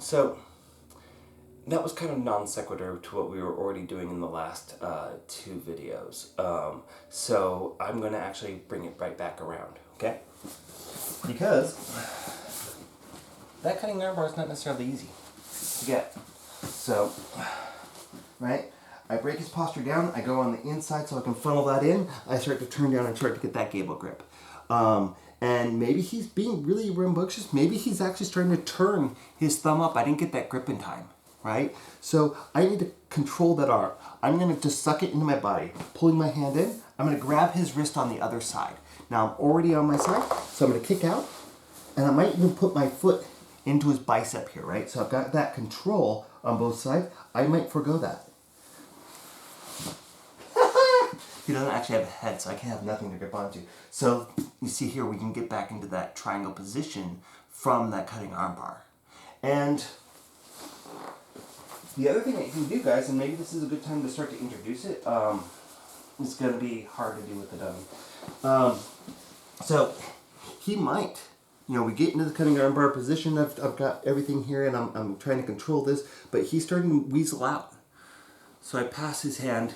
So that was kind of non sequitur to what we were already doing in the last 2 videos. So I'm going to actually bring it right back around, okay? Because that cutting armbar is not necessarily easy to get. So, right, I break his posture down, I go on the inside so I can funnel that in, I start to turn down and start to get that gable grip. And maybe he's being really rambunctious, maybe he's actually starting to turn his thumb up. I didn't get that grip in time, right? So I need to control that arm. I'm going to just suck it into my body, pulling my hand in. I'm going to grab his wrist on the other side. Now I'm already on my side, so I'm going to kick out, and I might even put my foot into his bicep here, right? So I've got that control on both sides. I might forgo that. He doesn't actually have a head, so I can have nothing to grip onto. So you see here, we can get back into that triangle position from that cutting armbar. And the other thing that you can do, guys, and maybe this is a good time to start to introduce it, it's going to be hard to do with the dummy. So he might, we get into the cutting armbar position. I've got everything here, and I'm trying to control this, but he's starting to weasel out. So I pass his hand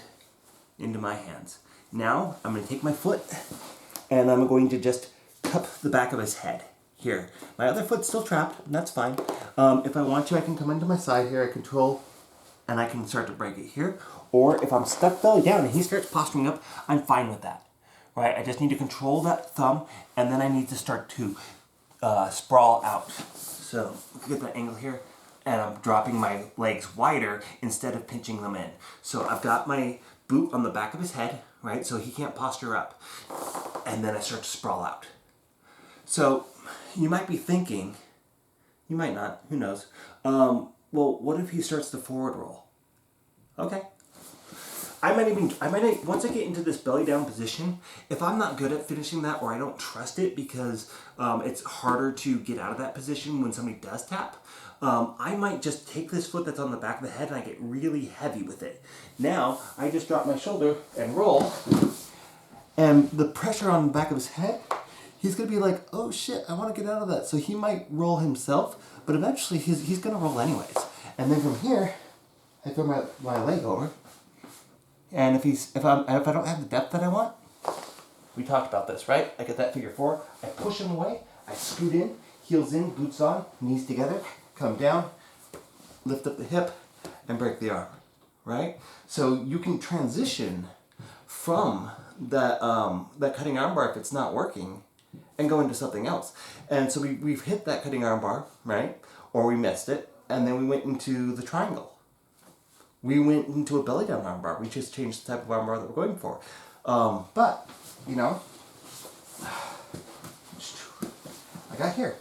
into my hands. Now I'm going to take my foot and I'm going to just cup the back of his head here. My other foot's still trapped, and that's fine. If I want to, I can come into my side here, I control, and I can start to break it here. Or if I'm stuck belly down and he starts posturing up, I'm fine with that. Right? I just need to control that thumb, and then I need to start to sprawl out. So get that angle here, and I'm dropping my legs wider instead of pinching them in. So I've got my boot on the back of his head, right? So he can't posture up. And then I start to sprawl out. So you might be thinking, you might not, who knows? Well, what if he starts to forward roll? Okay. I might, once I get into this belly down position, if I'm not good at finishing that, or I don't trust it because it's harder to get out of that position when somebody does tap, I might just take this foot that's on the back of the head and I get really heavy with it. Now, I just drop my shoulder and roll, and the pressure on the back of his head, he's going to be like, oh shit, I want to get out of that. So he might roll himself, but eventually he's going to roll anyways. And then from here, I throw my leg over. And if I don't have the depth that I want, we talked about this, right? I get that figure 4, I push him away, I scoot in, heels in, boots on, knees together, come down, lift up the hip, and break the arm, right? So you can transition from that cutting armbar if it's not working and go into something else. And so we've hit that cutting armbar, right? Or we missed it, and then we went into the triangle. We went into a belly down armbar. We just changed the type of armbar that we're going for. But, I got here.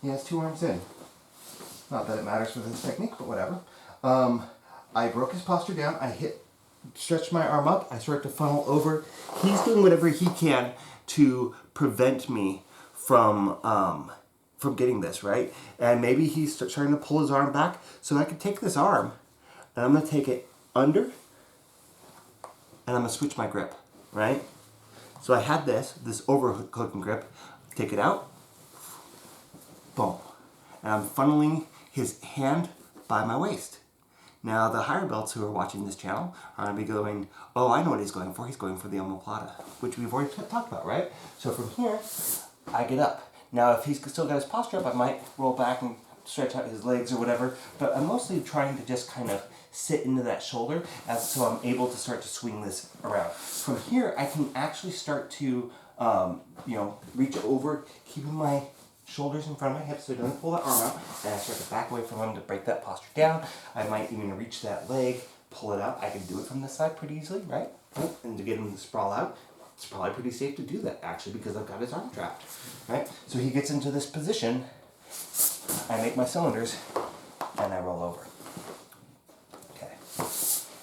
He has 2 arms in. Not that it matters for this technique, but whatever. I broke his posture down. I stretched my arm up. I start to funnel over. He's doing whatever he can to prevent me from getting this, right? And maybe he's starting to pull his arm back. So I can take this arm, and I'm going to take it under, and I'm going to switch my grip, right? So I had this overhooking grip. Take it out, boom. And I'm funneling his hand by my waist. Now the higher belts who are watching this channel are going to be going, oh, I know what he's going for. He's going for the omoplata, which we've already talked about, right? So from here, I get up. Now if he's still got his posture up, I might roll back and stretch out his legs or whatever, but I'm mostly trying to just kind of sit into that shoulder so I'm able to start to swing this around. From here, I can actually start to, reach over, keeping my shoulders in front of my hips so he doesn't pull that arm out, and I start to back away from him to break that posture down. I might even reach that leg, pull it out. I can do it from this side pretty easily, right? And to get him to sprawl out, it's probably pretty safe to do that, actually, because I've got his arm trapped, right? So he gets into this position, I make my cylinders, and I roll over. Okay.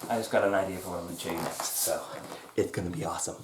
I just got an idea for what I'm going to show you next, so it's going to be awesome.